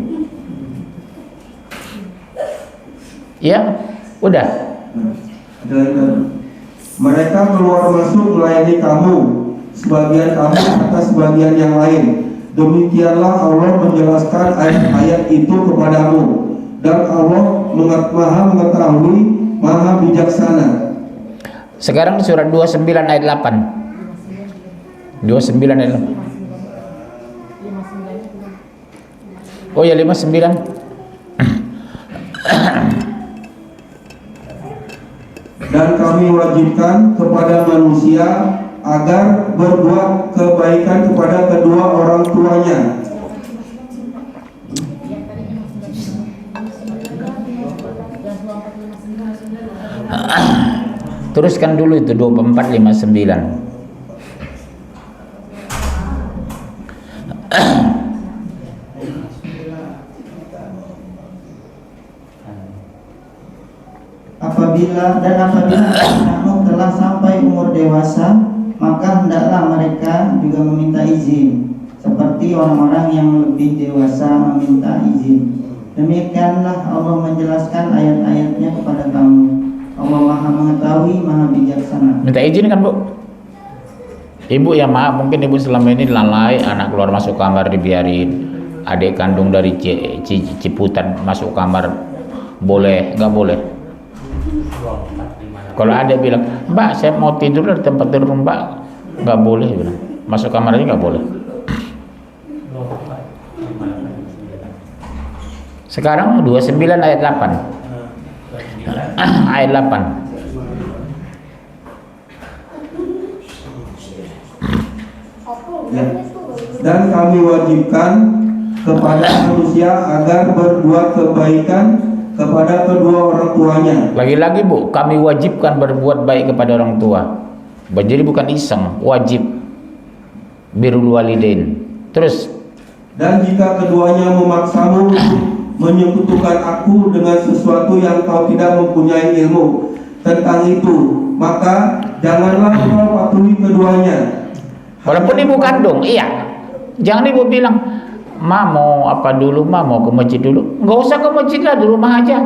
Speaker 1: Ya, udah.
Speaker 3: Dan mereka keluar masuk melayani kamu, sebagian kamu atas sebagian yang lain. Demikianlah Allah menjelaskan ayat-ayat itu kepadamu. Dan Allah maha mengetahui, maha bijaksana.
Speaker 1: Sekarang surat 29 ayat 8. 29 ayat 8. Oh ya 59.
Speaker 3: Dan kami wajibkan kepada manusia agar berbuat kebaikan kepada kedua orang tuanya.
Speaker 1: Teruskan dulu itu 24 59.
Speaker 2: Apabila anakmu telah sampai umur dewasa, maka hendaklah mereka juga meminta izin, seperti orang-orang yang lebih dewasa meminta izin. Demikianlah Allah menjelaskan ayat-ayatnya kepada kamu. Allah maha mengetahui, maha bijaksana.
Speaker 1: Minta izin kan bu? Ibu ya maaf, mungkin ibu selama ini lalai, anak keluar masuk kamar dibiarin, adik kandung dari Ciputat masuk kamar, boleh nggak boleh? Kalau ada bilang, mbak saya mau tidur di tempat tidur mbak, nggak boleh bilang, masuk kamar aja nggak boleh. Sekarang 29 ayat 8. Ayat 8.
Speaker 3: Ya. Dan kami wajibkan kepada manusia agar berbuat kebaikan kepada kedua orang tuanya.
Speaker 1: Lagi-lagi bu, kami wajibkan berbuat baik kepada orang tua. Jadi bukan iseng, wajib. Birrul walidain. Terus.
Speaker 3: Dan jika keduanya memaksamu menyekutukan aku dengan sesuatu yang kau tidak mempunyai ilmu tentang itu, maka janganlah kau patuhi keduanya.
Speaker 1: Walaupun ibu kandung, iya. Jangan ibu bilang, ma mau apa dulu, ma mau ke masjid dulu. Nggak usah ke masjid lah, di rumah aja.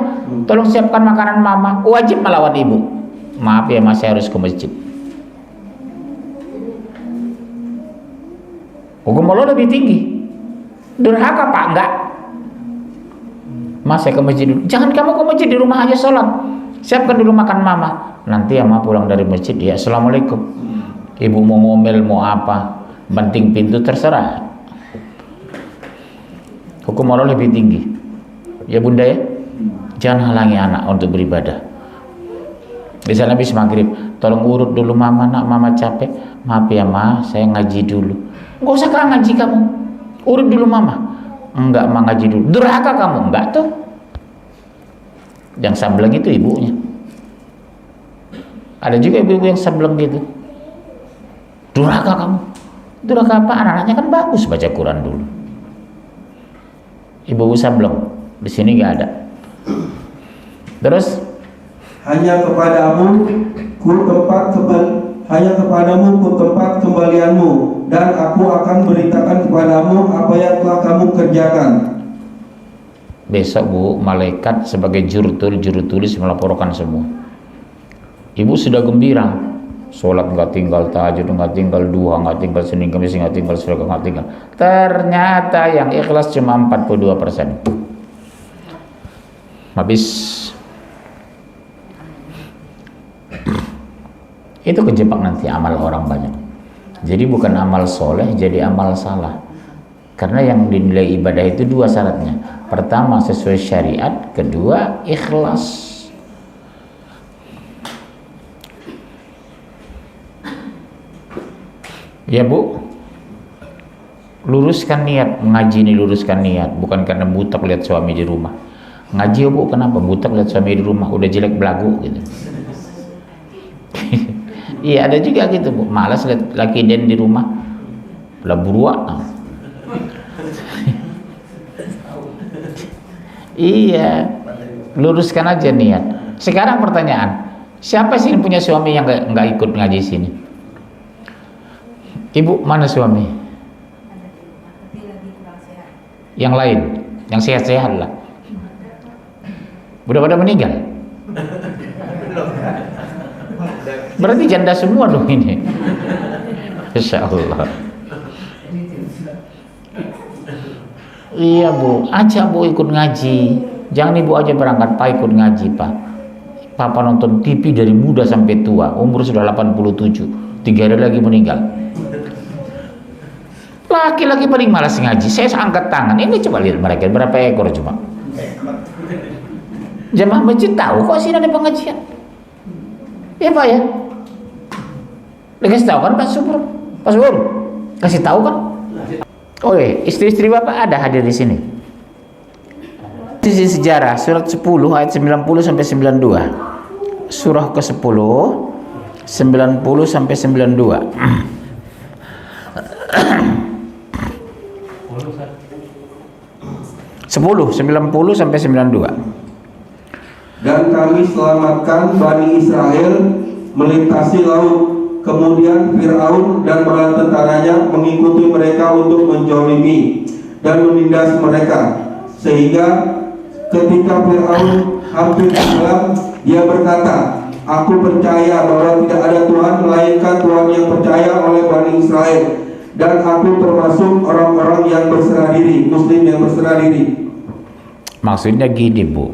Speaker 1: Tolong siapkan makanan mama. Wajib melawan ibu. Maaf ya mas, saya harus ke masjid. Hukum Allah lebih tinggi. Durhaka pak, enggak. Mas saya ke masjid dulu. Jangan kamu ke masjid, di rumah aja sholat. Siapkan dulu makan mama. Nanti ya ma pulang dari masjid, ya assalamualaikum. Ibu mau ngomel mau apa, banting pintu terserah. Hukum Allah lebih tinggi. Ya bunda ya, jangan halangi anak untuk beribadah. Misalnya habis maghrib, tolong urut dulu mama, nak mama capek. Maaf ya ma, saya ngaji dulu. Nggak usah kah ngaji kamu, urut dulu mama. Enggak ma, ngaji dulu. Durhaka kamu, enggak tuh. Yang sambelang itu ibunya. Ada juga ibu-ibu yang sableng gitu. Durhaka kamu. Durhaka apa? Anak-anaknya kan bagus baca Quran dulu. Ibu-ibu sableng. Di sini nggak ada. Terus
Speaker 3: hanya kepadamu ku tempat kembalianmu, dan aku akan beritakan kepadamu apa yang telah kamu kerjakan.
Speaker 1: Besok Bu, malaikat sebagai juru tulis melaporkan semua. Ibu sudah gembira, sholat nggak tinggal, tahajud nggak tinggal, duha nggak tinggal, Senin Kamis nggak tinggal, sedekah nggak tinggal. Ternyata yang ikhlas cuma 42%. Habis. Itu kejebak nanti amal orang banyak. Jadi bukan amal soleh, jadi amal salah. Karena yang dinilai ibadah itu dua syaratnya. Pertama sesuai syariat, kedua ikhlas. Ya Bu, luruskan niat. Ngaji ini luruskan niat, bukan karena butak lihat suami di rumah. Ngaji ya Bu, kenapa? Butak lihat suami di rumah, udah jelek belagu gitu. Iya ada juga gitu Bu, malas lihat laki den di rumah, lah buruak. Iya, luruskan aja niat. Sekarang pertanyaan, siapa sih yang punya suami yang nggak ikut ngaji sini? Ibu, mana suami? Yang lain, yang sehat-sehat lah. Udah pada meninggal. Berarti janda semua dong ini. Insya Allah. Iya Bu, ajak Bu ikut ngaji. Jangan Ibu aja berangkat, Pak ikut ngaji Pak. Papa nonton TV dari muda sampai tua, umur sudah 87, 3 hari lagi meninggal. Laki-laki paling malas ngaji. Saya angkat tangan. Ini coba lihat mereka berapa ekor coba. Jamaah masjid tahu kok sini ada pengajian. Ya Pak ya. Kasih tahu kan Pak Subur? Pak Subur, kasih tahu kan? Oh iya, istri-istri Bapak ada hadir di sini. Sisi sejarah surat 10 ayat 90 sampai 92. Surah ke-10 90 sampai 92. 90 sampai 92.
Speaker 3: Dan kami selamatkan Bani Israel melintasi laut. Kemudian Fir'aun dan bala tentaranya mengikuti mereka untuk menzalimi dan menindas mereka, sehingga ketika Fir'aun hampir tenggelam, dia berkata, aku percaya bahwa tidak ada Tuhan melainkan Tuhan yang percaya oleh Bani Israel, dan aku termasuk orang-orang yang berserah diri, Muslim yang berserah diri.
Speaker 1: Maksudnya gini Bu,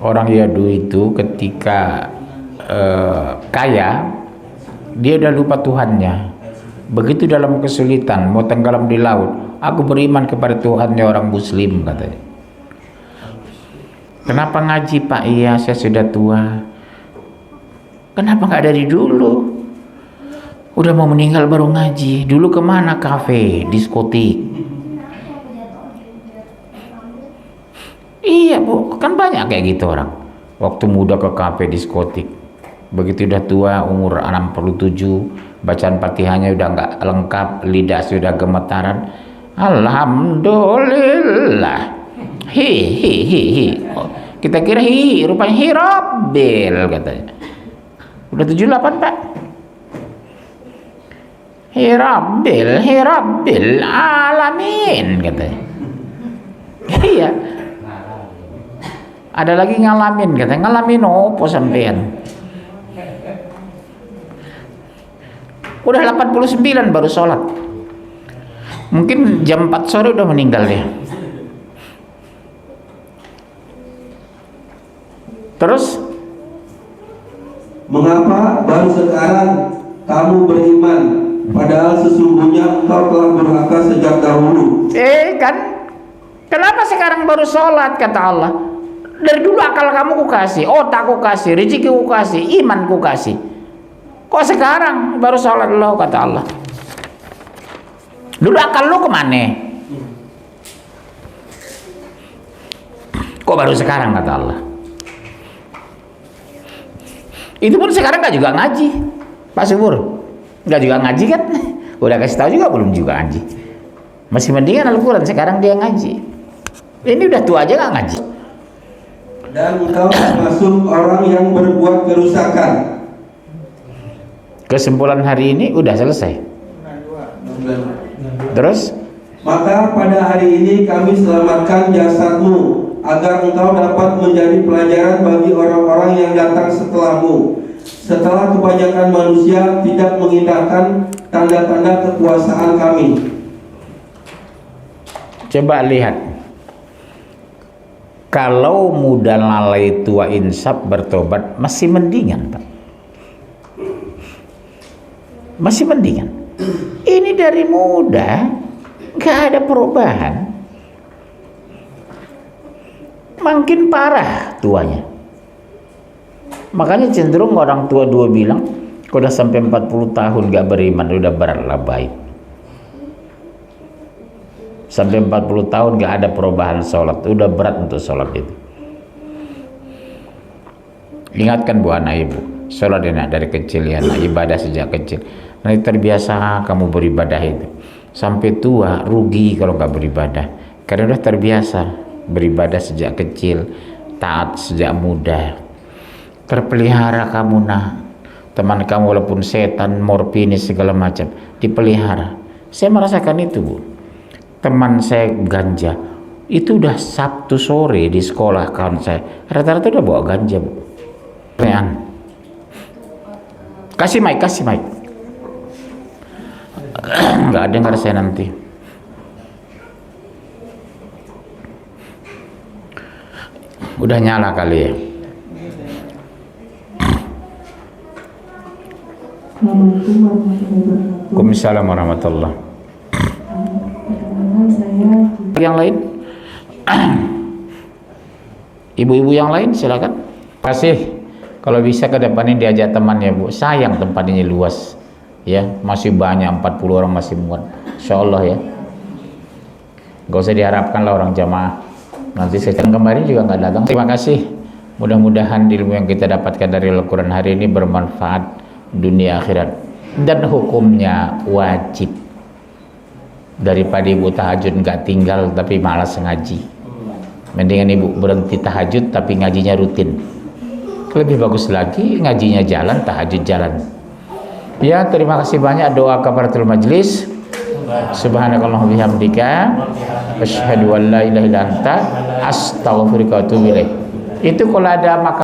Speaker 1: orang Yahudi itu ketika kaya, dia udah lupa Tuhannya. Begitu dalam kesulitan, mau tenggelam di laut, aku beriman kepada Tuhannya orang Muslim katanya. Kenapa ngaji Pak? Iya saya sudah tua. Kenapa nggak dari dulu? Udah mau meninggal baru ngaji. Dulu kemana? Kafe, diskotik. Iya Bu, kan banyak kayak gitu orang. Waktu muda ke kafe, diskotik. Begitu udah tua, umur 67, bacaan Fatihahnya udah nggak lengkap, lidah sudah gemetaran. Alhamdulillah. Hi. Oh, kita kira rupanya Rabbil katanya. Udah 78 Pak. Rabbil alamin katanya. Iya. Ada lagi ngalamin katanya. Ngalamin opo sampean? Udah 89 baru sholat. Mungkin jam 4 sore udah meninggal dia. Terus
Speaker 3: mengapa baru sekarang kamu beriman, padahal sesungguhnya engkau telah durhaka sejak dahulu?
Speaker 1: kan kenapa sekarang baru sholat kata Allah? Dari dulu akal kamu ku kasih, otak ku kasih, rezeki ku kasih, iman ku kasih. Kok sekarang baru sholat lo kata Allah? Dulu akal lo kemana? Kok baru sekarang kata Allah? Itu pun sekarang nggak juga ngaji, Pak Subur. Nggak juga ngaji kan? Udah kasih tahu juga belum juga ngaji. Masih mendingan Al-Quran, sekarang dia ngaji. Ini udah tua aja nggak ngaji.
Speaker 3: Dan engkau termasuk orang yang berbuat kerusakan.
Speaker 1: Kesimpulan hari ini udah selesai. Terus?
Speaker 3: Maka pada hari ini kami selamatkan jasadmu agar engkau dapat menjadi pelajaran bagi orang-orang yang datang setelahmu. Setelah kebanyakan manusia tidak mengindahkan tanda-tanda kekuasaan kami.
Speaker 1: Coba lihat. Kalau muda lalai tua insaf bertobat masih mendingan, Pak. Masih mendingan. Ini dari muda nggak ada perubahan, makin parah tuanya. Makanya cenderung orang tua dua bilang, kalau udah sampai 40 tahun gak beriman, udah berat lah baik. Sampai 40 tahun gak ada perubahan sholat, udah berat untuk sholat itu. Ingatkan bu anak ibu, sholat enak dari kecil ya, nak, ibadah sejak kecil. Nanti terbiasa kamu beribadah itu. Sampai tua rugi kalau nggak beribadah, karena udah terbiasa beribadah sejak kecil, taat sejak muda. Terpelihara kamu nah, teman kamu walaupun setan, morfinis segala macam dipelihara. Saya merasakan itu bu. Teman saya ganja itu udah Sabtu sore di sekolah kawan saya rata-rata udah bawa ganja bu. Kasih mic, kasih mic. Nggak dengar saya nanti. Udah nyala kali ya. Waalaikumsalam warahmatullah. Yang lain? Ibu-ibu yang lain silakan. Kasih. Kalau bisa ke depan ini diajak teman ya bu. Sayang tempat ini luas. Ya, masih banyak 40 orang masih muat. Insyaallah ya. Gak usah diharapkan lah orang jamaah. Nanti saya kemarin juga nggak datang. Terima kasih. Mudah-mudahan ilmu yang kita dapatkan dari Al-Quran hari ini bermanfaat dunia akhirat, dan hukumnya wajib. Daripada ibu tahajud nggak tinggal tapi malas ngaji, mendingan ibu berhenti tahajud tapi ngajinya rutin. Lebih bagus lagi ngajinya jalan, tahajud jalan. Ya, terima kasih banyak. Doa kafaratul majlis. Subhanakallahumma bihamdika asyhadu an la ilaha illa anta astaghfiruka wa atubu ilaik. Itu kalau ada maka